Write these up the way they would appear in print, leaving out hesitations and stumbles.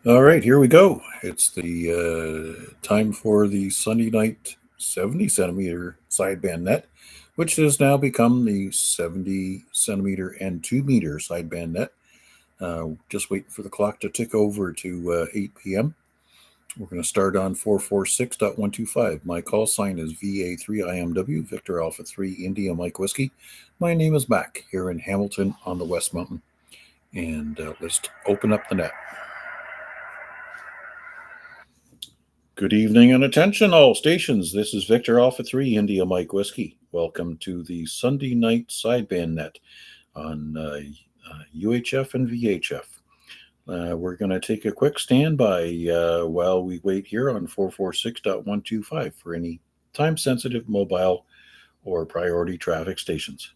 All right, here we go. It's the time for the Sunday night 70 centimeter sideband net, which has now become the 70 centimeter and 2 meter sideband net. Just waiting for the clock to tick over to 8 p.m. We're going to start on 446.125. My call sign is VA3IMW, Victor Alpha 3 India Mike Whiskey. My name is Mac here in Hamilton on the West Mountain. And let's open up the net. Good evening and attention all stations. This is Victor Alpha 3 India Mike Whiskey. Welcome to the Sunday night sideband net on UHF and VHF. We're going to take a quick standby while we wait here on 446.125 for any time-sensitive mobile or priority traffic stations.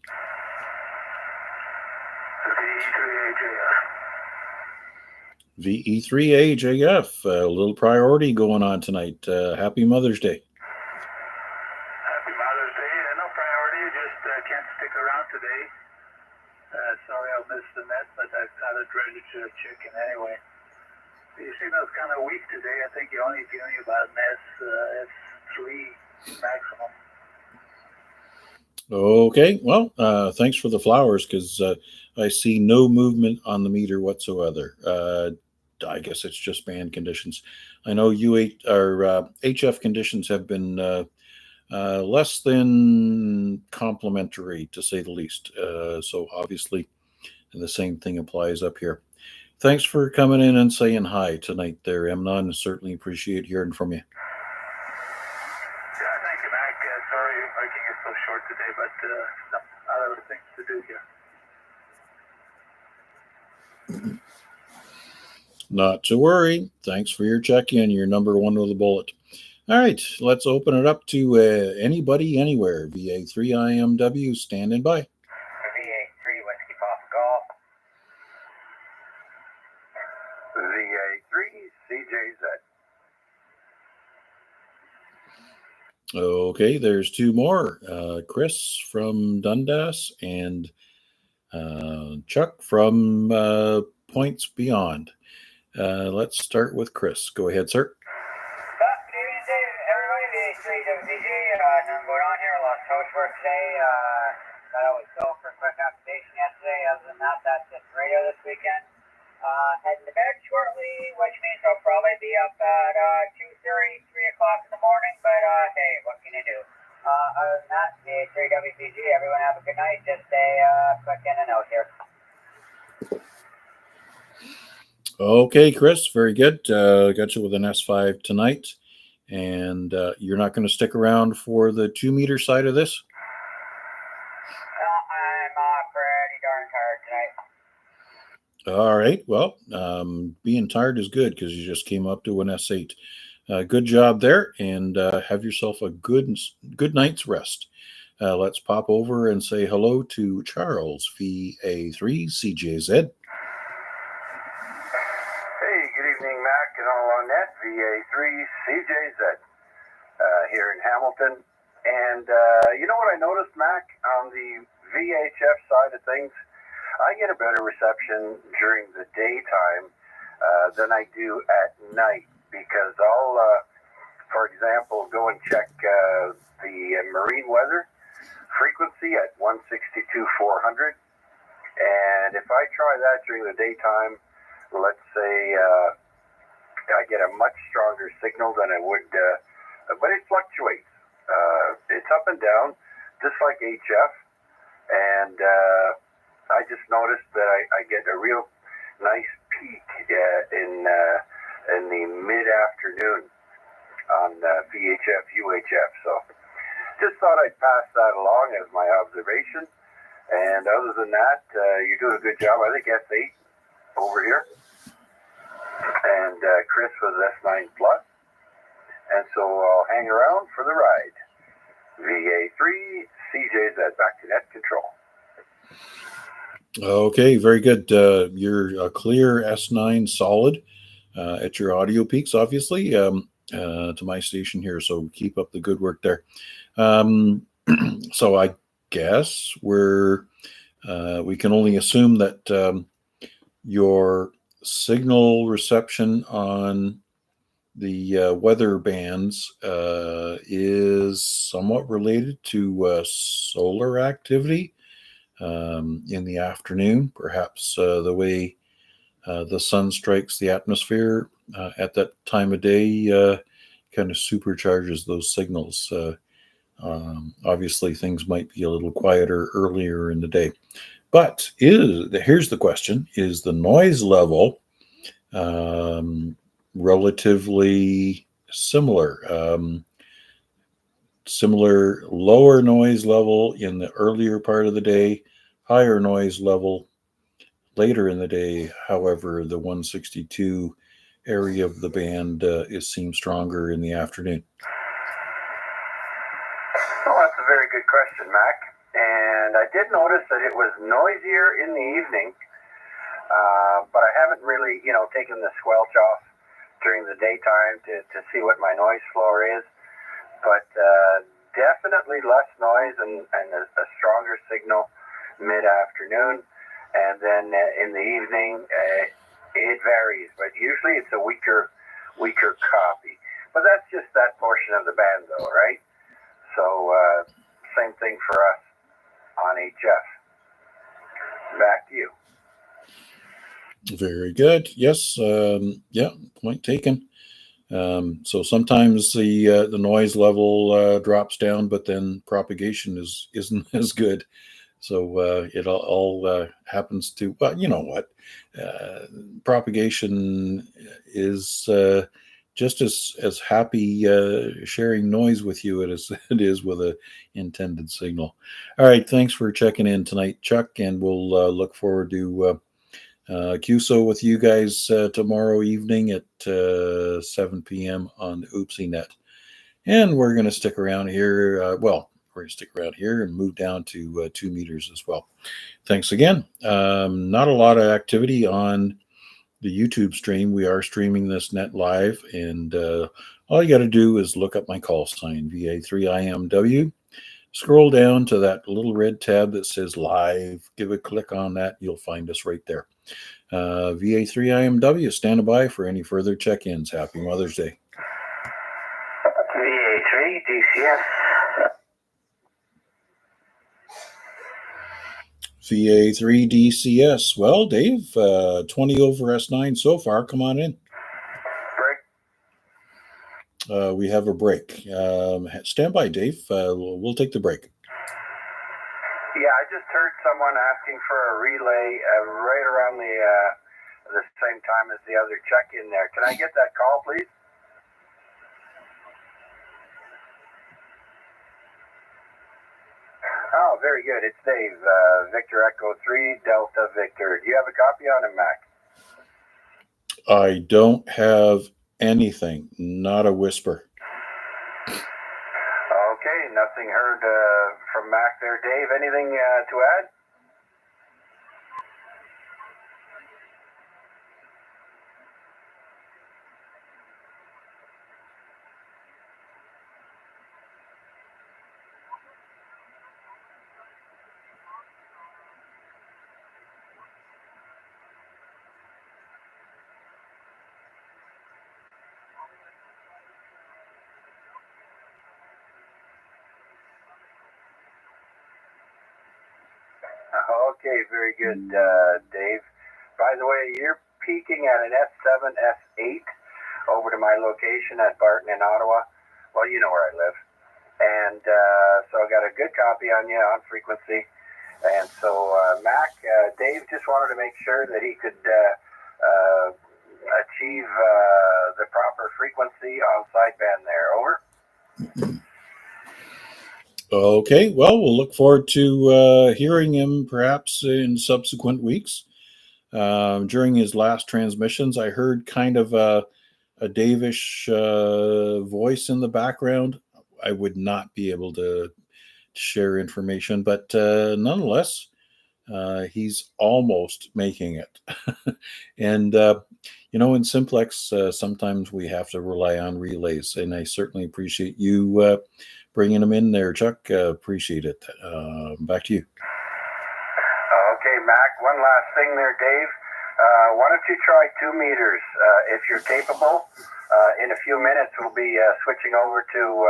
VE3AJF, a little priority going on tonight. Happy Mother's Day. Happy Mother's Day. No priority, just can't stick around today. Sorry I'll miss the net, but I've got a dreaded chicken anyway. You see, that's kind of weak today. I think you're only feeling about an S3 maximum. Okay, well, thanks for the flowers, because I see no movement on the meter whatsoever. I guess it's just band conditions. I know HF conditions have been less than complimentary, to say the least. So obviously, the same thing applies up here. Thanks for coming in and saying hi tonight there, Emnon. Certainly appreciate hearing from you. Thank you, Mac. Sorry making it so short today, but some other things to do here. Not to worry. Thanks for your check-in. You're number one with a bullet. All right, let's open it up to anybody, anywhere. VA3IMW, standing by. VA3 Whiskey Papa Golf. VA3 CJZ. Okay, there's two more. Chris from Dundas and Chuck from Points Beyond. Let's start with Chris. Go ahead, sir. Good evening, Dave. Everybody, VA3WPG. Nothing going on here. Lost coach work today. Thought I was go for a quick application yesterday. Other than that, that's just radio this weekend. Heading to bed shortly, which means I'll probably be up at 2:30, 3 o'clock in the morning. But hey, what can you do? Other than that, VA3WPG. Everyone have a good night. Just a quick in and out here. Okay, Chris, very good. Got you with an S5 tonight. And you're not going to stick around for the 2-meter side of this? I'm pretty darn tired tonight. All right. Well, being tired is good because you just came up to an S8. Good job there, and have yourself a good night's rest. Let's pop over and say hello to Charles, VA3 CJZ. Mac and all on net, VA3 CJZ here in Hamilton. And you know what I noticed, Mac, on the VHF side of things, I get a better reception during the daytime than I do at night, because I'll, for example, go and check the marine weather frequency at 162,400. And if I try that during the daytime, let's say I get a much stronger signal than I would, but it fluctuates. It's up and down, just like HF. And I just noticed that I get a real nice peak in the mid-afternoon on VHF UHF. So just thought I'd pass that along as my observation. And other than that, you're doing a good job. I think S8 over here. And Chris was S9 Plus. And so I'll hang around for the ride. VA3 CJZ, back to net control. Okay, very good. You're a clear S9 solid at your audio peaks, obviously, to my station here. So keep up the good work there. So I guess we can only assume that your signal reception on the weather bands is somewhat related to solar activity in the afternoon. Perhaps the way the sun strikes the atmosphere at that time of day kind of supercharges those signals. Obviously, things might be a little quieter earlier in the day. But here's the question: is the noise level relatively similar? Similar lower noise level in the earlier part of the day, higher noise level later in the day. However, the 162 area of the band seems stronger in the afternoon. Well, that's a very good question, Mac. And I did notice that it was noisier in the evening, but I haven't really, taken the squelch off during the daytime to see what my noise floor is. But definitely less noise and a stronger signal mid-afternoon. And then in the evening, it varies, but usually it's a weaker copy. But that's just that portion of the band, though, right? So same thing for us on HF. Back to you. Very good. Yes. Yeah. Point taken. So sometimes the noise level drops down, but then propagation isn't as good. So it all happens to, well, you know what? Propagation is just as happy sharing noise with you as it is with a intended signal. All right, thanks for checking in tonight, Chuck, and we'll look forward to QSO with you guys tomorrow evening at 7 p.m. on the Oopsie Net. And we're going to stick around here. We're going to stick around here and move down to 2 meters as well. Thanks again. Not a lot of activity on the YouTube stream. We are streaming this net live, and all you got to do is look up my call sign, VA3IMW. Scroll down to that little red tab that says live. Give a click on that. You'll find us right there. VA3IMW, stand by for any further check-ins. Happy Mother's Day. VA3 DCS. VA3DCS. Well, Dave, 20 over S9 so far. Come on in. Break. We have a break. Stand by, Dave. We'll take the break. Yeah, I just heard someone asking for a relay right around the same time as the other check-in there. Can I get that call, please? Oh, very good. It's Dave, Victor Echo 3, Delta Victor. Do you have a copy on him, Mac? I don't have anything, not a whisper. Okay, nothing heard from Mac there. Dave, anything to add? Okay, very good, Dave. By the way, you're peaking at an S7, S8 over to my location at Barton in Ottawa. Well, you know where I live. And so I got a good copy on you on frequency. And so, Mac, Dave just wanted to make sure that he could achieve the proper frequency on sideband there. Over. Okay, well, we'll look forward to hearing him perhaps in subsequent weeks. During his last transmissions, I heard kind of a Davish voice in the background. I would not be able to share information, but nonetheless, he's almost making it. And, in Simplex, sometimes we have to rely on relays, and I certainly appreciate you bringing him in there, Chuck. Appreciate it. Back to you. Okay, Mac, one last thing there, Dave. Why don't you try 2 meters if you're capable? In a few minutes, we'll be switching over to,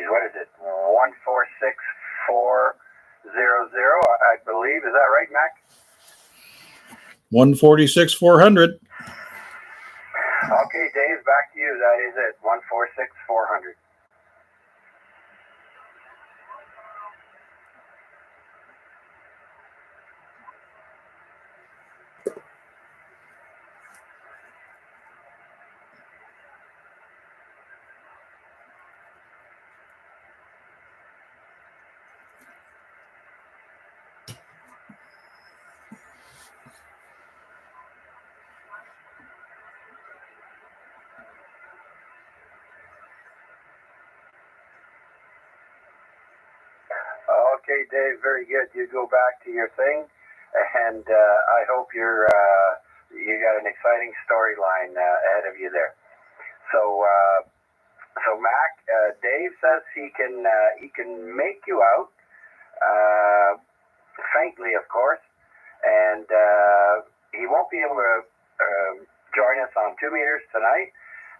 what is it? 146400, I believe. Is that right, Mac? 146,400. Okay, Dave, back to you. That is it. 146400. Okay, Dave, very good. You go back to your thing, and I hope you got an exciting storyline ahead of you there. So, Mac, Dave says he can make you out, faintly, of course, and he won't be able to join us on 2 meters tonight,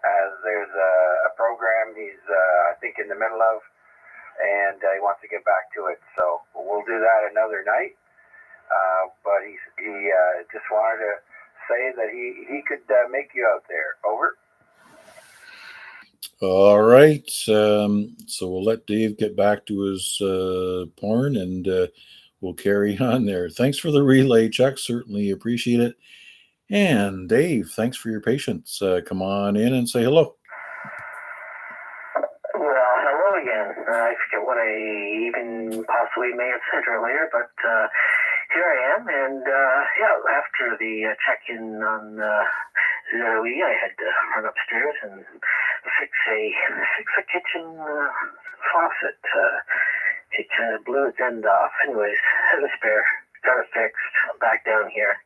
as there's a program he's I think in the middle of, and he wants to get back to it. So we'll do that another night. But he just wanted to say that he could make you out there. Over. All right. So we'll let Dave get back to his porn, and we'll carry on there. Thanks for the relay, Chuck. Certainly appreciate it. And Dave, thanks for your patience. Come on in and say hello. Well, hello again. I forget what I even possibly may have said earlier, but here I am. And after the check-in on Zoe, I had to run upstairs and fix a kitchen faucet. It kind of blew its end off. Anyways, had a spare, got it fixed. Back down here.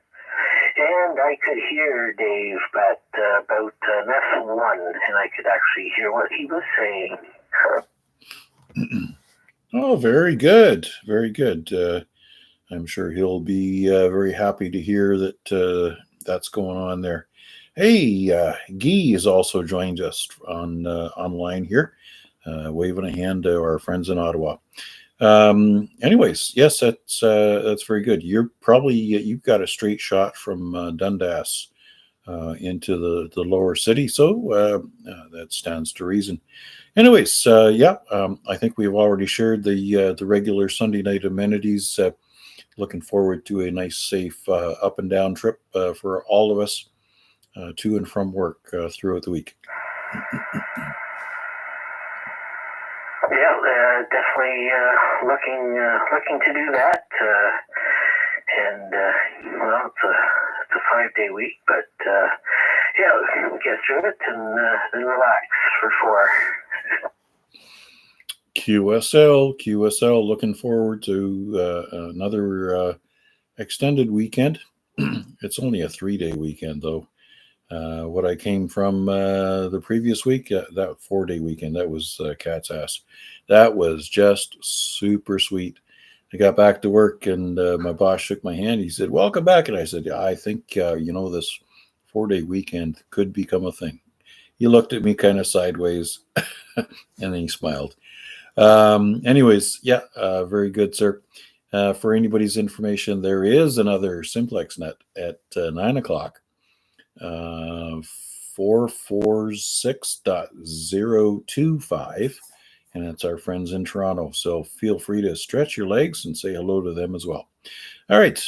And I could hear Dave at about F1, and I could actually hear what he was saying. Oh, very good. Very good. I'm sure he'll be very happy to hear that that's going on there. Hey, Guy has also joined us on online here, waving a hand to our friends in Ottawa. Anyways, yes, that's very good. You've got a straight shot from Dundas into the lower city, so that stands to reason. Anyways, I think we've already shared the regular Sunday night amenities. Looking forward to a nice, safe up and down trip for all of us to and from work throughout the week. Yeah, definitely looking to do that. Well, it's a 5-day week, but we'll get through it and then relax for 4. QSL, looking forward to another extended weekend. It's only a 3-day weekend, though. What I came from the previous week, that 4-day weekend, that was cat's ass. That was just super sweet. I got back to work, and my boss shook my hand. He said, "Welcome back." And I said, "Yeah, I think, this 4-day weekend could become a thing." He looked at me kind of sideways, and then he smiled. Anyways, very good, sir. For anybody's information, there is another Simplex Net at 9 o'clock. 446.025, and it's our friends in Toronto. So feel free to stretch your legs and say hello to them as well. All right.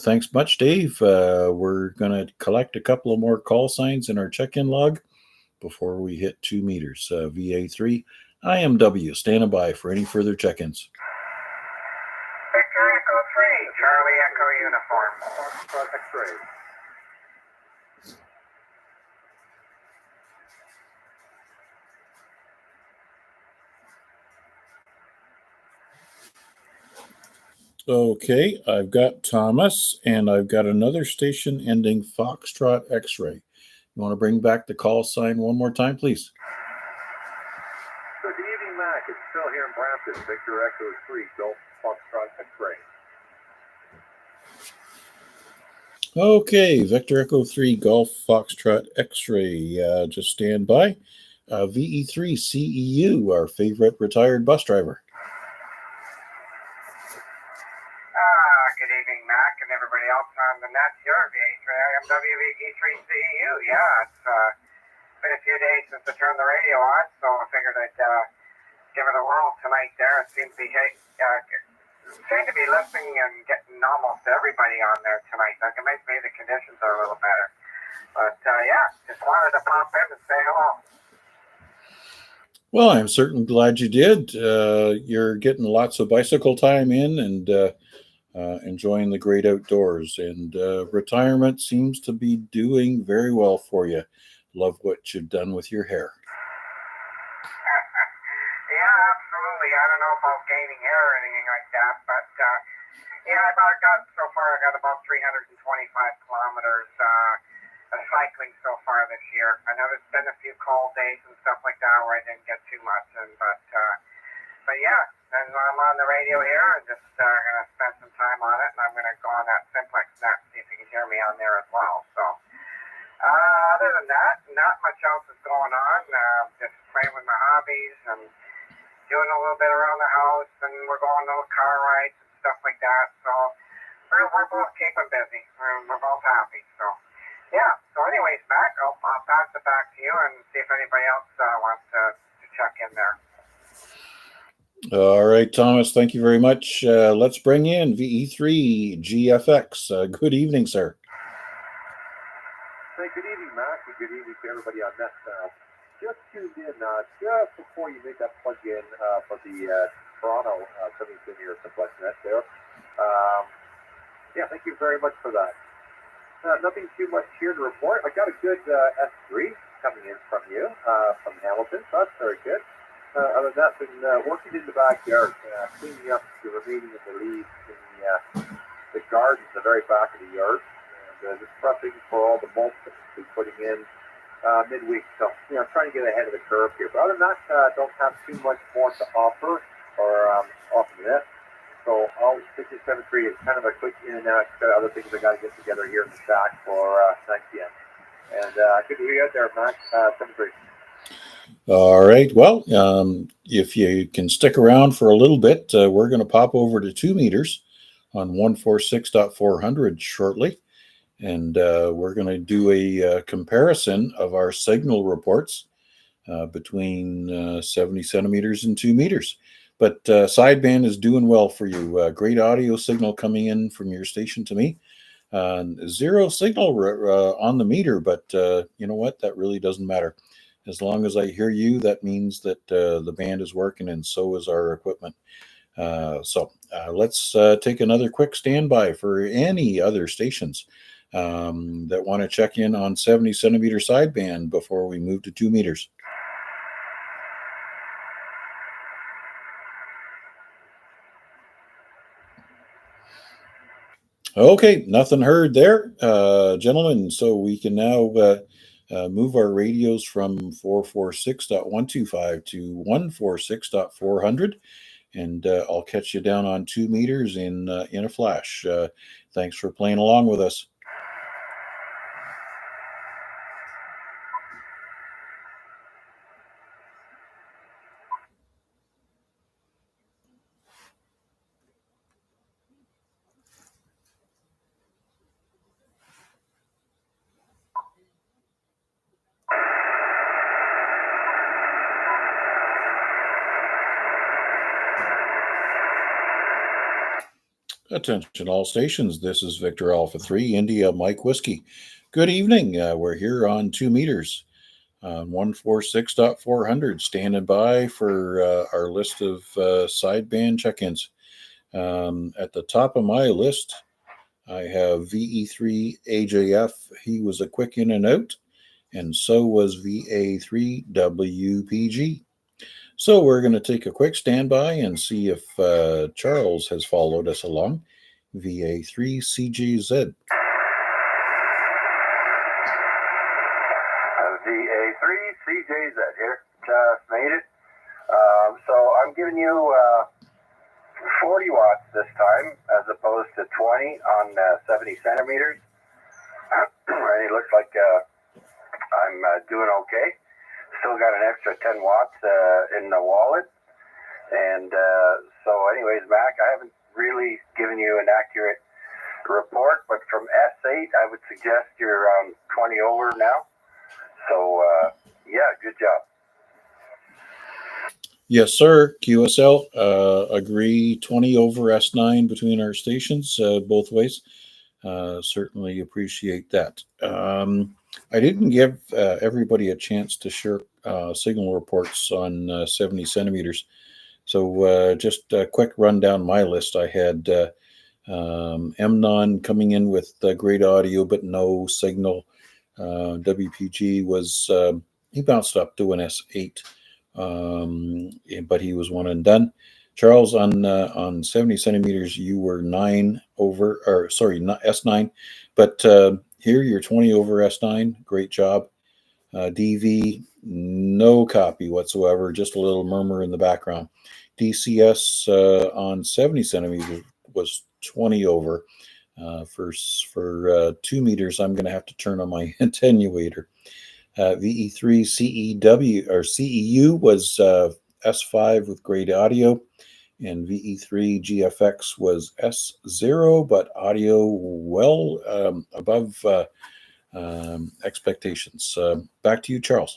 Thanks much, Dave. We're going to collect a couple of more call signs in our check-in log before we hit 2 meters. VA3IMW, standing by for any further check-ins. Victor Echo 3, Charlie Echo Uniform. X-ray. Okay, I've got Thomas, and I've got another station ending Foxtrot X-ray. You want to bring back the call sign one more time, please? Good evening, Mac. It's Phil here in Brampton. Victor Echo 3, Golf Foxtrot X-ray. Okay, Vector Echo 3 Golf Foxtrot X-Ray, just stand by. VE3CEU, our favorite retired bus driver. Good evening, Mac, and everybody else on the net here. VA3IMW UHF-VHF. Yeah, it's been a few days since I turned the radio on, so I figured I'd give it a whirl tonight there. It seems to be listening and getting almost everybody on there tonight. Like, it makes me the conditions are a little better. But yeah, just wanted to pop in and say hello. Well, I'm certainly glad you did. You're getting lots of bicycle time in and enjoying the great outdoors. And retirement seems to be doing very well for you. Love what you've done with your hair. Yeah, absolutely. I don't know about gaining hair or anything like that, but yeah, I got about 325 kilometers of cycling so far this year. I know there's been a few cold days and stuff like that where I didn't get too much, but yeah, and I'm on the radio here and just gonna spend some time on it, and I'm gonna go on that Simplex net and see if you can hear me on there as well. So other than that, not much else is going on. Just playing with my hobbies and doing a little bit around the house, and we're going on little car rides and stuff like that. So we're both keeping busy. We're both happy. So yeah. So anyways, Mac, I'll pass it back to you and see if anybody else wants to check in there. All right, Thomas, thank you very much. Let's bring in VE3GFX. Good evening, sir. Hey, good evening, Mac, and good evening to everybody on net. Just tuned in just before you made that plug in for the Toronto 70-centimeter Simplex net there. Yeah, thank you very much for that. Nothing too much here to report. I got a good S3 coming in from you, from Hamilton, so that's very good. Other than that, been working in the backyard, cleaning up the remaining of the leaves in the garden, the very back of the yard, and just prepping for all the mulch that we'll be putting in midweek. So, trying to get ahead of the curve here. But other than that, don't have too much more to offer or offer the net. So I'll stick to 7-3. It's kind of a quick in and out. Got other things I got to get together here in the shack for 9 p.m. And good to be out there, Mac. 7-3. All right. Well, if you can stick around for a little bit, we're going to pop over to 2 meters on 146.400 shortly. And we're going to do a comparison of our signal reports between 70 centimeters and 2 meters. But sideband is doing well for you. Great audio signal coming in from your station to me. Zero signal on the meter, but you know what? That really doesn't matter. As long as I hear you, that means that the band is working, and so is our equipment. So let's take another quick standby for any other stations that want to check in on 70 centimeter sideband before we move to 2 meters. Okay, nothing heard there, gentlemen. So we can now move our radios from 446.125 to 146.400, and I'll catch you down on 2 meters in a flash. Thanks for playing along with us. Attention all stations, this is Victor Alpha 3, India Mike Whiskey. Good evening, we're here on 2 meters on 146.400, standing by for our list of sideband check-ins. At the top of my list, I have VE3AJF, he was a quick in and out, and so was VA3WPG. So we're going to take a quick standby and see if Charles has followed us along. VA3CJZ. VA3CJZ here. Just made it. So I'm giving you 40 watts this time as opposed to 20 on 70 centimeters. it looks like I'm doing okay. Still got an extra 10 watts in the wallet. And so anyways, Mac, I haven't really given you an accurate report, but from S8, I would suggest you're around 20 over now. So, yeah, good job. Yes, sir. QSL, agree 20 over S9 between our stations, both ways. Certainly appreciate that. I didn't give everybody a chance to share signal reports on 70 centimeters. So just a quick rundown my list. I had MNON coming in with great audio, but no signal. WPG was, he bounced up to an S8, but he was one and done. Charles, on 70 centimeters, you were 9 over, or sorry, not S9, but here you're 20 over S9. Great job. DV, no copy whatsoever, just a little murmur in the background. DCS on 70 centimeters was 20 over. For 2 meters, I'm going to have to turn on my attenuator. VE3 CEU was S5 with great audio, and VE3 GFX was S0, but audio well above expectations. Back to you, Charles.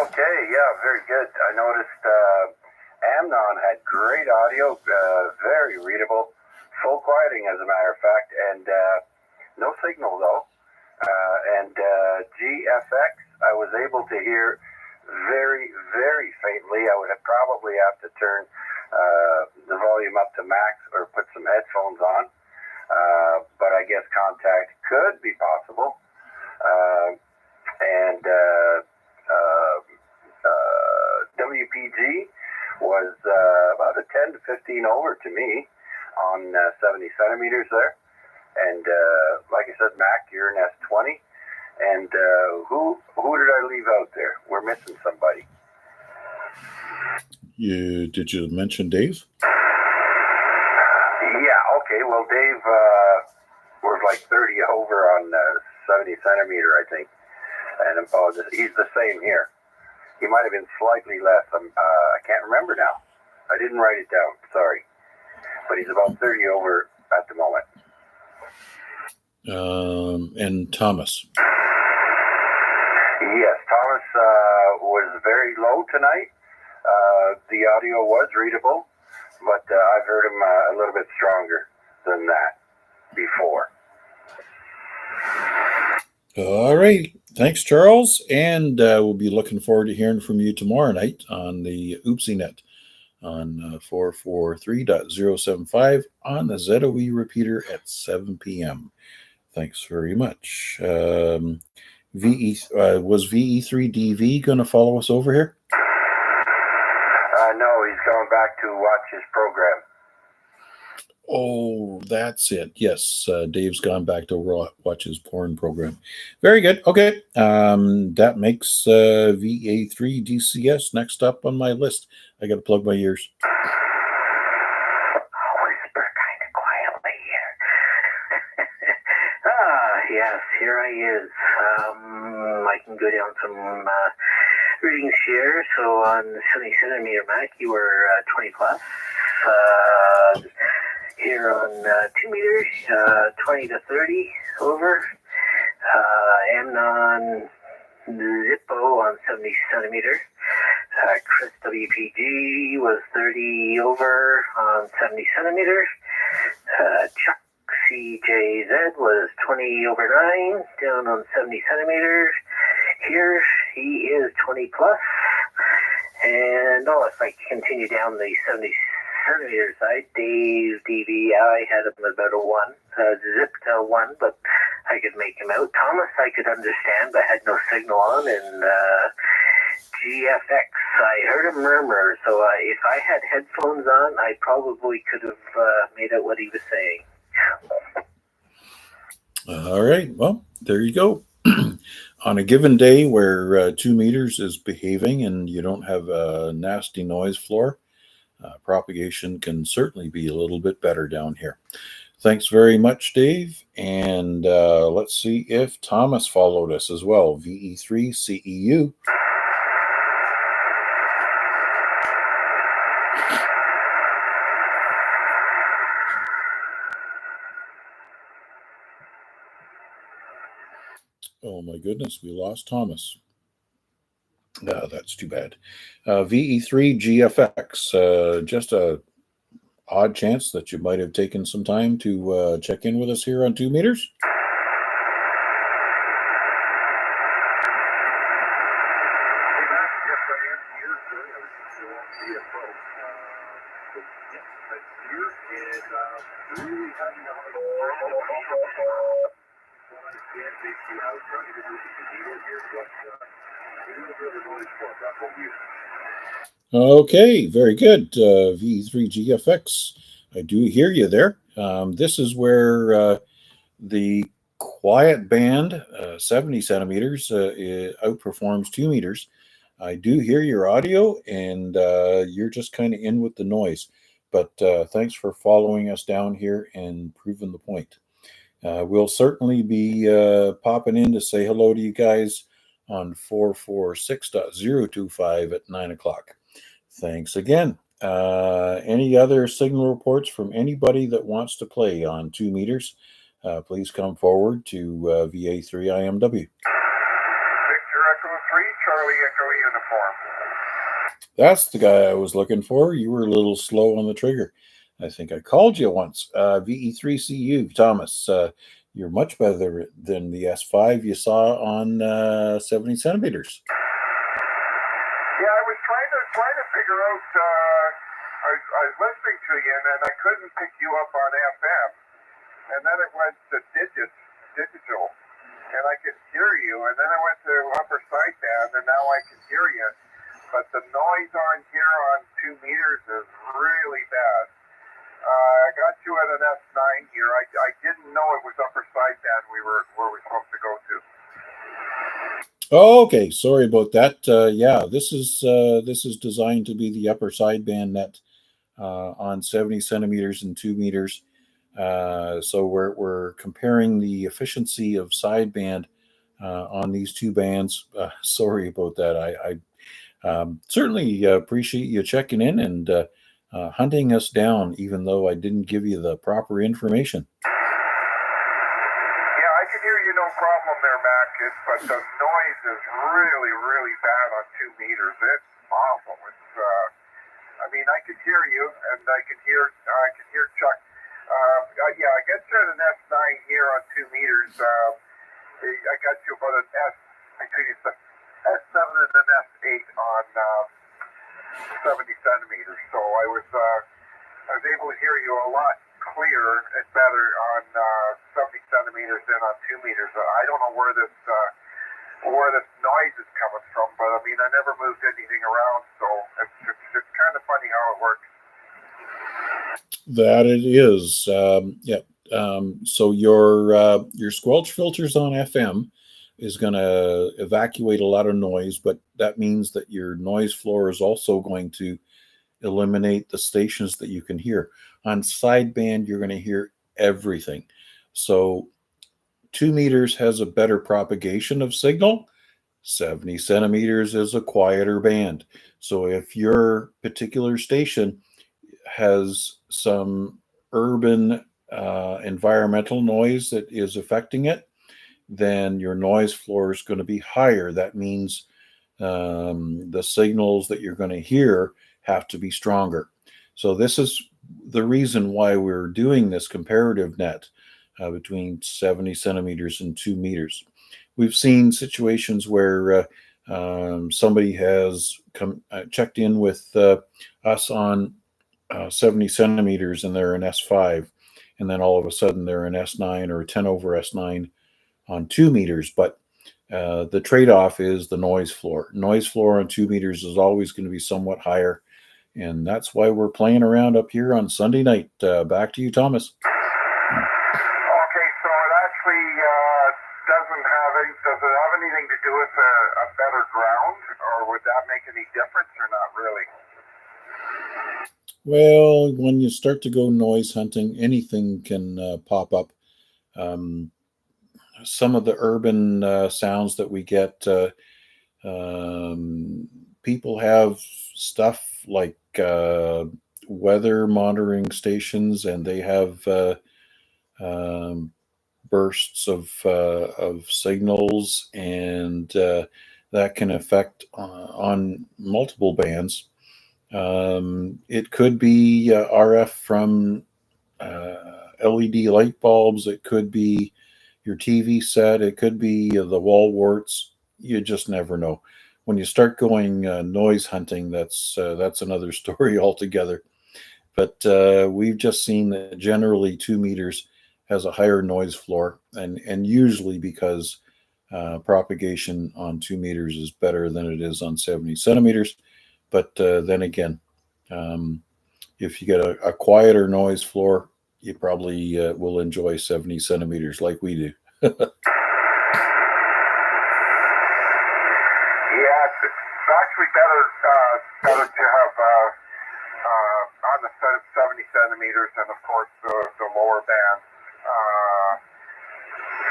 Okay, yeah, very good. I noticed Amnon had great audio, very readable, full quieting as a matter of fact, and no signal though. And GFX, I was able to hear very, very faintly. I would probably have to turn the volume up to max or put some headphones on, but I guess contact could be possible. And WPG was about a 10 to 15 over to me on 70 centimeters there. And like I said, Mac, you're an S20. And who did I leave out there? We're missing somebody. Did you mention Dave? Yeah, okay. Well, Dave was like 30 over on 70 centimeter, I think. And he's the same here. He might have been slightly less. I can't remember now. I didn't write it down. Sorry. But he's about 30 over at the moment. And Thomas. Yes, Thomas was very low tonight. The audio was readable, but I've heard him a little bit stronger than that before. All right. Thanks, Charles. And we'll be looking forward to hearing from you tomorrow night on the Oopsie Net on 443.075 on the ZOE repeater at 7 p.m. Thanks very much. Was VE3DV going to follow us over here? No, he's going back to watch his program. Oh, that's it. Yes, Dave's gone back to watch his porn program. Very good. Okay. That makes VA3DCS next up on my list. I got to plug my ears. Whisper kind of quietly here. Yes, here I is. I can go down some readings here. So on 70 centimeter Mac, you were 20 plus. Here on 2 meters, 20 to 30 over. Amnon Zippo on 70 centimeter. Chris WPG was 30 over on 70 centimeters. Chuck CJZ was 20 over 9 down on 70 centimeters. Here he is 20 plus. And if I continue down the 70 centimeter side, Dave DV, I had him about a 1, zipped a 1, but I could make him out. Thomas I could understand, but had no signal on, and GFX, I heard him murmur, so if I had headphones on, I probably could have made out what he was saying. All right. Well, there you go. On a given day where 2 meters is behaving and you don't have a nasty noise floor, propagation can certainly be a little bit better down here. Thanks very much, Dave. And let's see if Thomas followed us as well. VE3CEU. Oh my goodness, we lost Thomas. That's too bad. VE3GFX, just a odd chance that you might have taken some time to check in with us here on 2 meters. Okay, very good. V3GFX, I do hear you there. This is where the quiet band, 70 centimeters, outperforms 2 meters. I do hear your audio, and you're just kind of in with the noise. But thanks for following us down here and proving the point. We'll certainly be popping in to say hello to you guys on 446.025 at 9 o'clock. Thanks again. Any other signal reports from anybody that wants to play on 2 meters? Please come forward to VA3IMW. Victor Echo 3, Charlie Echo Uniform. That's the guy I was looking for. You were a little slow on the trigger. I think I called you once. VE3CU, Thomas. You're much better than the S5 you saw on 70 centimeters. Yeah, I was trying to figure out. I was listening to you, and then I couldn't pick you up on FM, and then it went to digital, and I could hear you, and then I went to upper sideband, and now I can hear you, but the noise on here on 2 meters is really bad. I got you at an S9 here. I didn't know it was upper sideband where we're supposed to go to. Oh, okay, sorry about that. Yeah, this is designed to be the upper sideband net on 70 centimeters and 2 meters. So we're comparing the efficiency of sideband on these two bands. Sorry about that. I certainly appreciate you checking in and hunting us down, even though I didn't give you the proper information. Yeah, I can hear you no problem there, Mac, but the noise is really, really bad on 2 meters. It's awful. It's, I mean, I can hear you, and I can hear Chuck. Yeah, I get you at an S9 here on 2 meters. I got you about an S7 and an S8 on 70 centimeters. So I was able to hear you a lot clearer and better on 70 centimeters than on 2 meters. I don't know where this noise is coming from, but I mean, I never moved anything around, so it's kind of funny how it works. That it is. Yeah. So your squelch filters on FM is going to evacuate a lot of noise, but that means that your noise floor is also going to eliminate the stations that you can hear. On sideband, you're going to hear everything. So 2 meters has a better propagation of signal. 70 centimeters is a quieter band. So if your particular station has some urban environmental noise that is affecting it, then your noise floor is going to be higher. That means the signals that you're going to hear have to be stronger. So this is the reason why we're doing this comparative net between 70 centimeters and 2 meters. We've seen situations where somebody has checked in with us on 70 centimeters and they're an S5, and then all of a sudden they're an S9 or a 10 over S9 on 2 meters. But the trade-off is the noise floor. Noise floor on 2 meters is always going to be somewhat higher, and that's why we're playing around up here on Sunday night. Back to you, Thomas. Okay, so it actually does it have anything to do with a better ground, or would that make any difference, or not really? Well, when you start to go noise hunting, anything can pop up. Some of the urban sounds that we get, people have stuff like weather monitoring stations, and they have um, bursts of signals, and that can affect on multiple bands. It could be RF from LED light bulbs. It could be your TV set. It could be the wall warts. You just never know. When you start going noise hunting, that's another story altogether. But we've just seen that generally 2 meters has a higher noise floor, and usually because propagation on 2 meters is better than it is on 70 centimeters. But then again, if you get a quieter noise floor, you probably will enjoy 70 centimeters like we do. Yeah, it's actually better to have on the set of 70 centimeters, and of course the lower band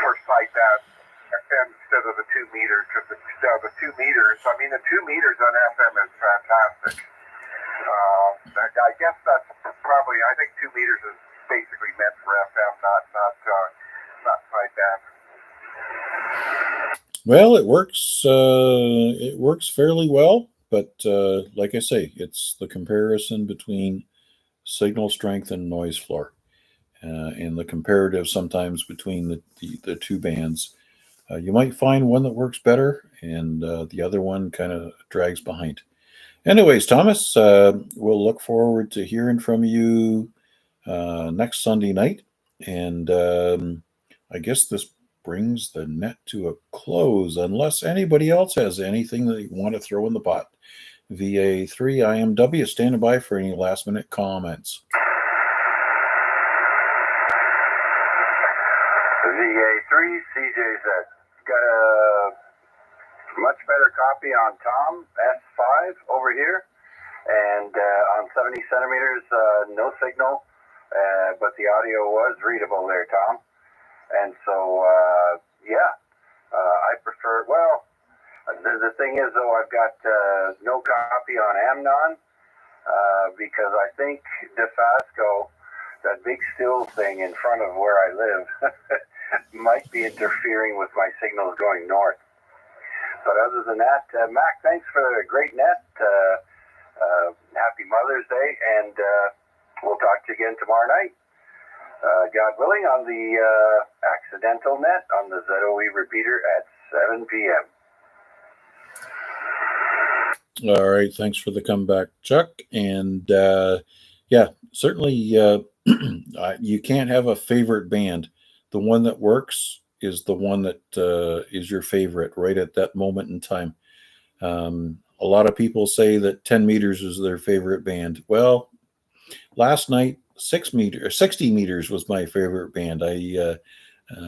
for sideband instead of the 2 meters, because the 2 meters, I mean, the 2 meters on FM is fantastic. I guess that's probably, I think 2 meters is basically meant for FM, not sideband. Well, it works. It works fairly well, but like I say, it's the comparison between signal strength and noise floor, and the comparative sometimes between the two bands. You might find one that works better, and the other one kind of drags behind. Anyways, Thomas, we'll look forward to hearing from you next Sunday night, and I guess this brings the net to a close, unless anybody else has anything that you want to throw in the pot. VA3IMW standing by for any last minute comments. VA3 CJZ got a much better copy on Tom S5 over here, and on 70 centimeters, no signal, but the audio was readable there, Tom. And so, I prefer, well, the thing is, though, I've got no copy on Amnon, because I think DeFasco, that big still thing in front of where I live, might be interfering with my signals going north. But other than that, Mac, thanks for the great net. Happy Mother's Day, and we'll talk to you again tomorrow night. God willing, on the accidental net on the ZOE repeater at 7 p.m. All right, thanks for the comeback, Chuck. And certainly you can't have a favorite band. The one that works is the one that is your favorite right at that moment in time. A lot of people say that 10 meters is their favorite band. Well, last night, 60 meters was my favorite band. I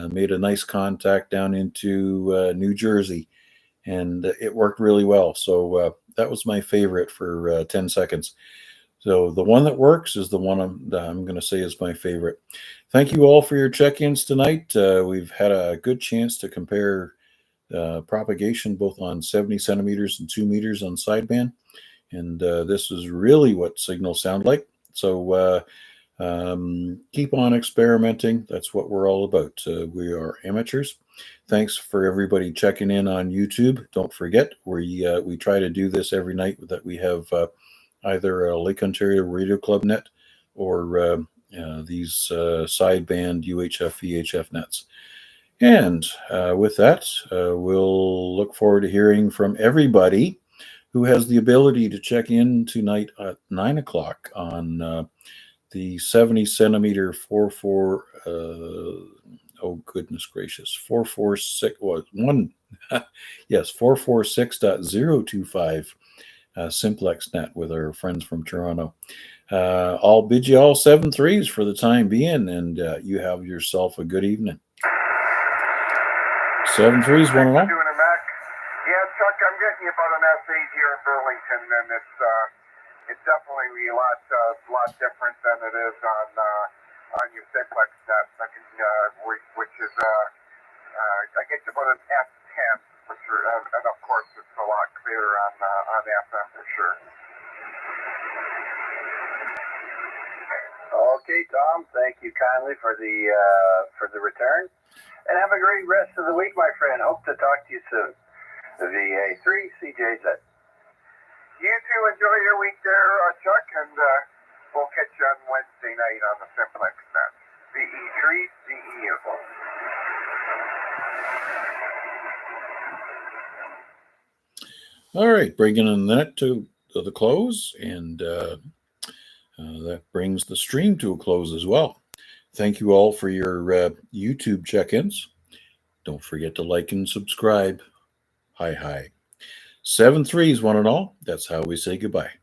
made a nice contact down into New Jersey, and it worked really well. So that was my favorite for 10 seconds. So the one that works is the one I'm going to say is my favorite. Thank you all for your check-ins tonight. We've had a good chance to compare propagation both on 70 centimeters and 2 meters on sideband. And this is really what signals sound like. So keep on experimenting. That's what we're all about. We are amateurs. Thanks for everybody checking in on YouTube. Don't forget, we try to do this every night that we have either a Lake Ontario Radio Club net or these sideband UHF-VHF nets. And with that, we'll look forward to hearing from everybody who has the ability to check in tonight at 9 o'clock on the 70 centimeter 44, oh goodness gracious, 446, one, yes, 446.025 simplex net with our friends from Toronto. I'll bid you all 7 threes for the time being, and you have yourself a good evening. 7 threes, one and all. Doing it, Mac. Yeah, Chuck, I'm getting you about an S8 here in Burlington, and it's definitely a lot different than it is on your simplex net, which is I get you about an F10 for sure, and of course it's a lot clearer on FM for sure. Okay, Tom, thank you kindly for the return, and have a great rest of the week, my friend. Hope to talk to you soon. The VA3CJZ. You two enjoy your week there, Chuck, and we'll catch you on Wednesday night on the simplex net. VE3CE. All right, bringing the net to the close, and that brings the stream to a close as well. Thank you all for your YouTube check-ins. Don't forget to like and subscribe. Hi. 7 3s, one and all. That's how we say goodbye.